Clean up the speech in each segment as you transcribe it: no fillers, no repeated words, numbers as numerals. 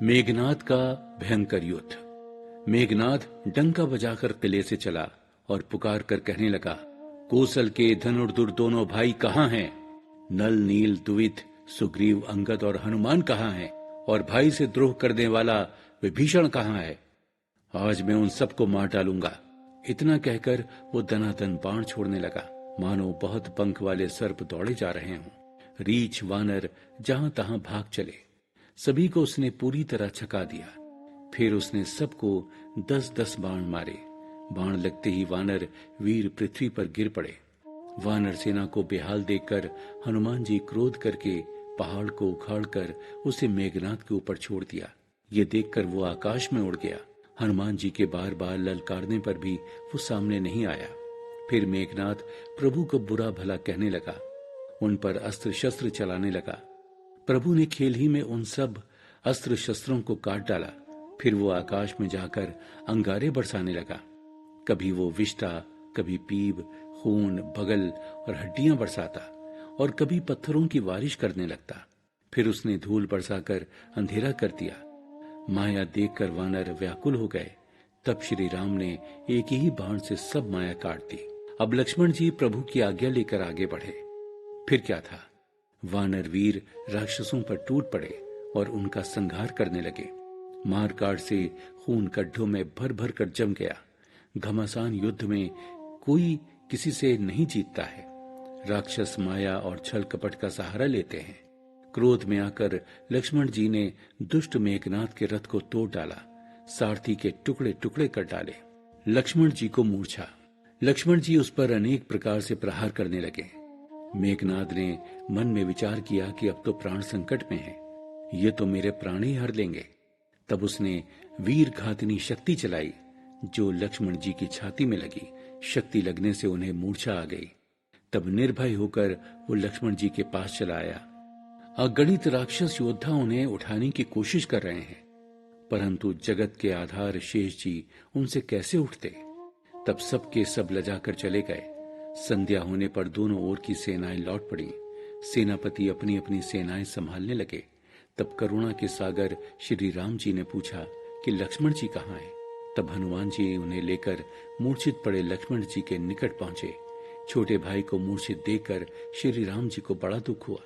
मेघनाद का भयंकर युद्ध। मेघनाद डंका बजाकर किले से चला और पुकार कर कहने लगा, कौशल के धनुर्धुर दोनों भाई कहाँ हैं? नल, नील, दुवित, सुग्रीव, अंगद और हनुमान कहाँ हैं? और भाई से द्रोह करने वाला विभीषण कहाँ है? आज मैं उन सबको मार डालूंगा। इतना कहकर वो दनादन बाण छोड़ने लगा, मानो बहुत पंख वाले सर्प दौड़े जा रहे हों। रीछ, वानर जहां तहां भाग चले। सभी को उसने पूरी तरह छका दिया। फिर उसने सबको 10-10 बाण मारे। बाण लगते ही वानर वीर पृथ्वी पर गिर पड़े। वानर सेना को बेहाल देखकर हनुमान जी क्रोध करके पहाड़ को उखाड़कर उसे मेघनाद के ऊपर छोड़ दिया। ये देखकर वो आकाश में उड़ गया। हनुमान जी के बार बार ललकारने पर भी वो सामने नहीं आया। फिर मेघनाद प्रभु को बुरा भला कहने लगा, उन पर अस्त्र शस्त्र चलाने लगा। प्रभु ने खेल ही में उन सब अस्त्र शस्त्रों को काट डाला। फिर वो आकाश में जाकर अंगारे बरसाने लगा। कभी वो विष्ठा, कभी पीब, खून, बगल और हड्डियां बरसाता और कभी पत्थरों की बारिश करने लगता। फिर उसने धूल बरसाकर अंधेरा कर दिया। माया देखकर वानर व्याकुल हो गए। तब श्री राम ने एक ही बाण से सब माया काट दी। अब लक्ष्मण जी प्रभु की आज्ञा लेकर आगे बढ़े। फिर क्या था, वानर वीर राक्षसों पर टूट पड़े और उनका संहार करने लगे। मार काट से खून गड्ढों में भर भर कर जम गया। घमासान युद्ध में कोई किसी से नहीं जीतता है। राक्षस माया और छल कपट का सहारा लेते हैं। क्रोध में आकर लक्ष्मण जी ने दुष्ट मेघनाद के रथ को तोड़ डाला, सारथी के टुकड़े टुकड़े कर डाले। लक्ष्मण जी को मूर्छा। लक्ष्मण जी उस पर अनेक प्रकार से प्रहार करने लगे। मेघनाद ने मन में विचार किया कि अब तो प्राण संकट में है, ये तो मेरे प्राण ही हर लेंगे। तब उसने वीर घातनी शक्ति चलाई, जो लक्ष्मण जी की छाती में लगी। शक्ति लगने से उन्हें मूर्छा आ गई। तब निर्भय होकर वो लक्ष्मण जी के पास चला आया। अगणित राक्षस योद्धा उन्हें उठाने की कोशिश कर रहे हैं, परंतु जगत के आधार शेष जी उनसे कैसे उठते। तब सबके सब लजाकर चले गए। संध्या होने पर दोनों ओर की सेनाएं लौट पड़ी। सेनापति अपनी अपनी सेनाएं संभालने लगे। तब करुणा के सागर श्री राम जी ने पूछा कि लक्ष्मण जी कहाँ हैं? तब हनुमान जी उन्हें लेकर मूर्छित पड़े लक्ष्मण जी के निकट पहुंचे। छोटे भाई को मूर्छित देखकर श्री राम जी को बड़ा दुख हुआ।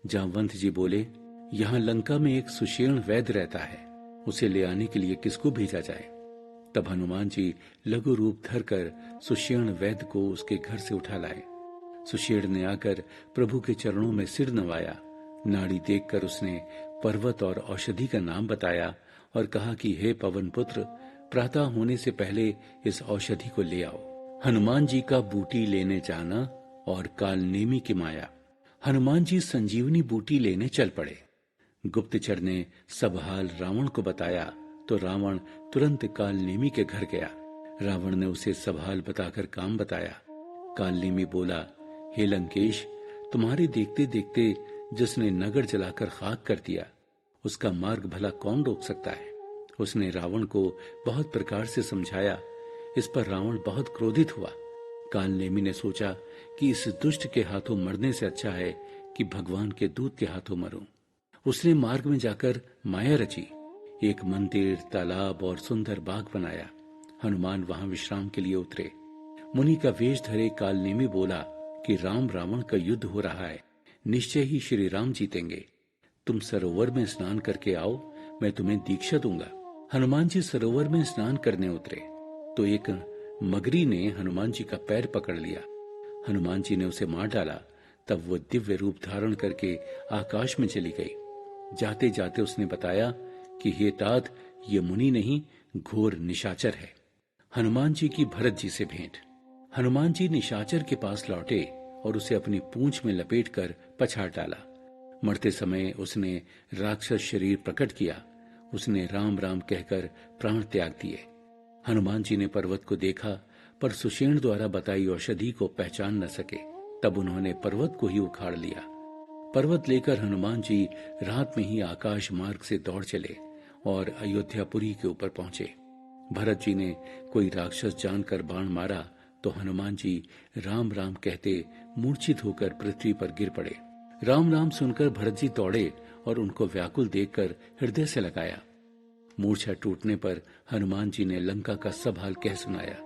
जामवंत जी बोले, यहाँ लंका में एक सुषेण वैद्य रहता है, उसे ले आने के लिए किसको भेजा जाए? तब हनुमान जी लघु रूप धरकर सुषेण वैद्य को उसके घर से उठा लाए। सुषेण ने आकर प्रभु के चरणों में सिर नवाया। नाड़ी देखकर उसने पर्वत और औषधि का नाम बताया और कहा कि हे पवन पुत्र, प्रातः होने से पहले इस औषधि को ले आओ। हनुमान जी का बूटी लेने जाना और कालनेमी की माया। हनुमान जी संजीवनी बूटी लेने चल पड़े। गुप्तचर ने सब हाल रावण को बताया तो रावण तुरंत कालनेमी के घर गया। रावण ने उसे सब हाल बताकर काम बताया। कालनेमी बोला, हे लंकेश, तुम्हारे देखते देखते जिसने नगर जलाकर खाक कर दिया, उसका मार्ग भला कौन रोक सकता है? उसने रावण को बहुत प्रकार से समझाया। इस पर रावण बहुत क्रोधित हुआ। कालनेमी ने सोचा कि इस दुष्ट के हाथों मरने से अच्छा है कि भगवान के दूत के हाथों मरूं। उसने मार्ग में जाकर माया रची। एक मंदिर, तालाब और सुंदर बाग बनाया। हनुमान वहां विश्राम के लिए उतरे। मुनि का वेश धरे कालनेमी बोला कि राम रावण का युद्ध हो रहा है, निश्चय ही श्री राम जीतेंगे। तुम सरोवर में स्नान करके आओ, मैं तुम्हें दीक्षा दूंगा। हनुमान जी सरोवर में स्नान करने उतरे तो एक मगरी ने हनुमान जी का पैर पकड़ लिया। हनुमान जी ने उसे मार डाला। तब वो दिव्य रूप धारण करके आकाश में चली गई। जाते जाते उसने बताया कि हे तात, ये मुनि नहीं, घोर निशाचर है। हनुमान जी की भरत जी से भेंट। हनुमान जी निशाचर के पास लौटे और उसे अपनी पूंछ में लपेटकर पछाड़ डाला। मरते समय उसने राक्षस शरीर प्रकट किया। उसने राम राम कहकर प्राण त्याग दिए। हनुमान जी ने पर्वत को देखा, पर सुषेण द्वारा बताई औषधि को पहचान न सके। तब उन्होंने पर्वत को ही उखाड़ लिया। पर्वत लेकर हनुमान जी रात में ही आकाश मार्ग से दौड़ चले और अयोध्यापुरी के ऊपर पहुंचे। भरत जी ने कोई राक्षस जानकर बाण मारा तो हनुमान जी राम राम कहते मूर्छित होकर पृथ्वी पर गिर पड़े। राम राम सुनकर भरत जी दौड़े और उनको व्याकुल देखकर हृदय से लगाया। मूर्छा टूटने पर हनुमान जी ने लंका का सब हाल कह सुनाया।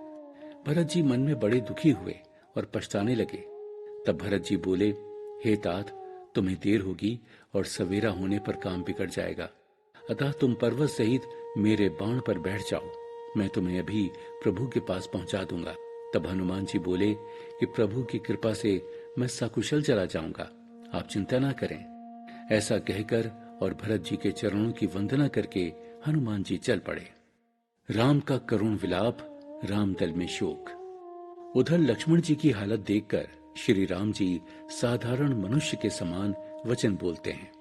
भरत जी मन में बड़े दुखी हुए और पछताने लगे। तब भरत जी बोले, हे तात, तुम्हें देर होगी और सवेरा होने पर काम बिगड़ जाएगा, अतः तुम पर्वत सहित मेरे बाण पर बैठ जाओ, मैं तुम्हें अभी प्रभु के पास पहुंचा दूंगा। तब हनुमान जी बोले कि प्रभु की कृपा से मैं सकुशल चला जाऊंगा, आप चिंता ना करें। ऐसा कहकर और भरत जी के चरणों की वंदना करके हनुमान जी चल पड़े। राम का करुण विलाप, राम दल में शोक। उधर लक्ष्मण जी की हालत देखकर श्री राम जी साधारण मनुष्य के समान वचन बोलते हैं।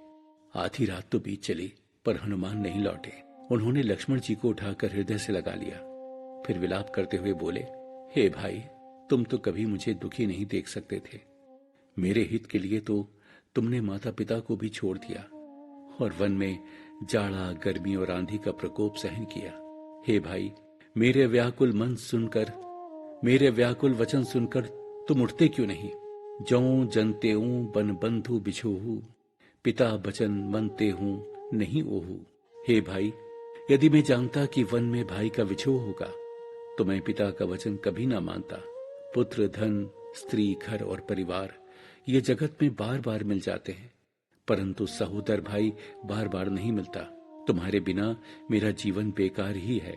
आधी रात तो बीत चली पर हनुमान नहीं लौटे। उन्होंने लक्ष्मण जी को उठाकर हृदय से लगा लिया, फिर विलाप करते हुए बोले, हे भाई, तुम तो कभी मुझे दुखी नहीं देख सकते थे। मेरे हित के लिए तो तुमने माता पिता को भी छोड़ दिया और वन में जाड़ा, गर्मी और आंधी का प्रकोप सहन किया। हे भाई, मेरे व्याकुल वचन सुनकर तुम उठते क्यों नहीं? जौं जनते बन बंधु बिछोहू, पिता बचन मनते हूं नहीं ओहू। हे भाई, यदि मैं जानता कि वन में भाई का विछोह होगा तो मैं पिता का वचन कभी ना मानता। पुत्र, धन, स्त्री, घर और परिवार ये जगत में बार बार मिल जाते हैं, परंतु सहोदर भाई बार बार नहीं मिलता। तुम्हारे बिना मेरा जीवन बेकार ही है।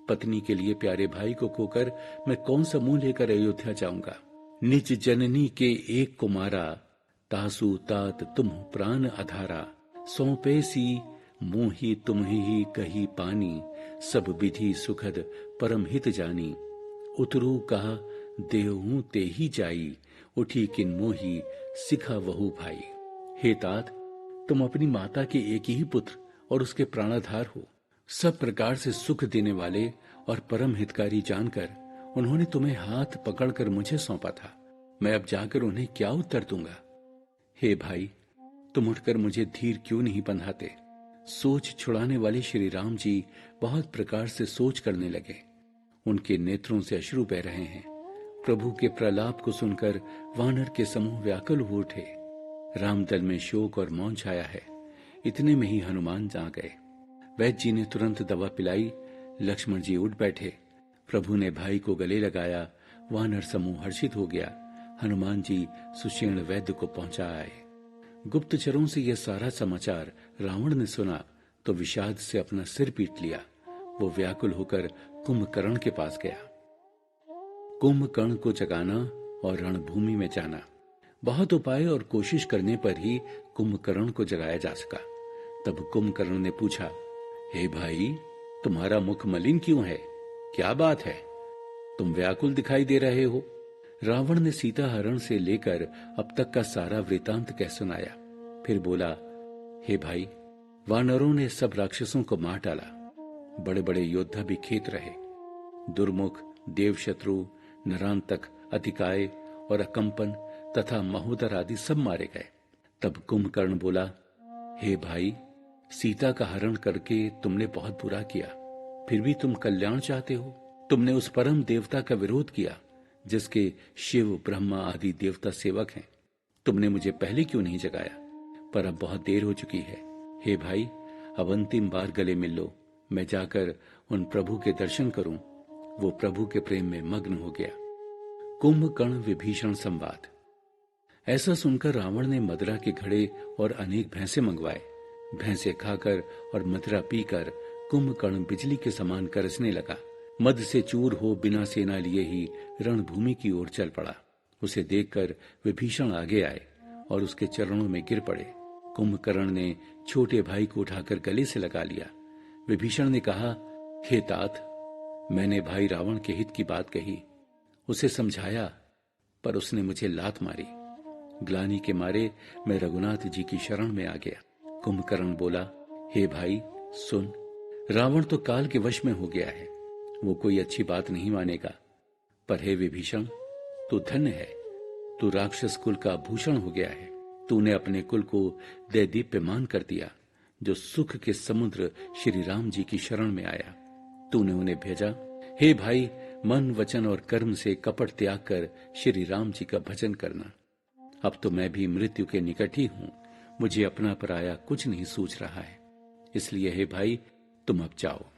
पत्नी के लिए प्यारे भाई को खोकर मैं कौन सा मुंह लेकर अयोध्या जाऊंगा? निज जननी के एक कुमारा, तासु तात तुम प्राण अधारा। सौंपे सी मोही तुम्हि कही पानी, सब विधि सुखद परम हित जानी। उतरू कहा देहूं ते ही जाई, उठी किन मोही सिखा वहु भाई। हे तात, तुम अपनी माता के एक ही पुत्र और उसके प्राणाधार हो। सब प्रकार से सुख देने वाले और परम हितकारी जानकर उन्होंने तुम्हें हाथ पकड़कर मुझे सौंपा था। मैं अब जाकर उन्हें क्या उत्तर दूंगा? हे भाई, तुम उठकर मुझे धीर क्यों नहीं बंधाते? सोच छुड़ाने वाले श्री राम जी बहुत प्रकार से सोच करने लगे। उनके नेत्रों से अश्रु बह रहे हैं। प्रभु के प्रलाप को सुनकर वानर के समूह व्याकुल हो उठे। रामदल में शोक और मौन छाया है। इतने में ही हनुमान आ गए। वैद्य जी ने तुरंत दवा पिलाई। लक्ष्मण जी उठ बैठे। प्रभु ने भाई को गले लगाया। वानर समूह हर्षित हो गया। हनुमान जी सुषेण वैद्य को पहुंचा आए। गुप्तचरों से यह सारा समाचार रावण ने सुना तो विषाद से अपना सिर पीट लिया। वो व्याकुल होकर कुंभकर्ण के पास गया। कुंभकर्ण को जगाना और रणभूमि में जाना। बहुत उपाय और कोशिश करने पर ही कुंभकर्ण को जगाया जा सका। तब कुंभकर्ण ने पूछा, हे भाई, तुम्हारा मुख मलिन क्यों है? क्या बात है? तुम व्याकुल दिखाई दे रहे हो। रावण ने सीता हरण से लेकर अब तक का सारा वृतांत कह सुनाया। फिर बोला, हे भाई, वानरों ने सब राक्षसों को मार डाला। बड़े बड़े योद्धा भी खेत रहे। दुर्मुख, देवशत्रु, नरांतक, अतिकाय और अकंपन तथा महोदर आदि सब मारे गए। तब कुंभकर्ण बोला, हे भाई, सीता का हरण करके तुमने बहुत बुरा किया, फिर भी तुम कल्याण चाहते हो। तुमने उस परम देवता का विरोध किया जिसके शिव, ब्रह्मा आदि देवता सेवक हैं। तुमने मुझे पहले क्यों नहीं जगाया? पर अब बहुत देर हो चुकी है। हे भाई, अब अंतिम बार गले मिल लो। मैं जाकर उन प्रभु के दर्शन करूं। वो प्रभु के प्रेम में मग्न हो गया। कुंभकर्ण विभीषण संवाद। ऐसा सुनकर रावण ने मदिरा के घड़े और अनेक भैंसे मंगवाए। भैंसे खाकर और मदिरा पीकर कुंभकर्ण बिजली के समान गरजने लगा। मद से चूर हो बिना सेना लिए ही रणभूमि की ओर चल पड़ा। उसे देखकर विभीषण आगे आए और उसके चरणों में गिर पड़े। कुंभकर्ण ने छोटे भाई को उठाकर गले से लगा लिया। विभीषण ने कहा, हे तात, मैंने भाई रावण के हित की बात कही, उसे समझाया, पर उसने मुझे लात मारी। ग्लानि के मारे मैं रघुनाथ जी की शरण में आ गया। कुंभकर्ण बोला, हे भाई सुन, रावण तो काल के वश में हो गया है। वो कोई अच्छी बात नहीं मानेगा। पर हे विभीषण, तू धन्य है। तू राक्षस कुल का भूषण हो गया है। तूने अपने कुल को दैदीप्यमान कर दिया। जो सुख के समुद्र श्री राम जी की शरण में आया, तूने उन्हें भेजा। हे भाई, मन, वचन और कर्म से कपट त्याग कर श्री राम जी का भजन करना। अब तो मैं भी मृत्यु के निकट ही हूं। मुझे अपना पराया कुछ नहीं सूझ रहा है। इसलिए हे भाई, तुम अब जाओ।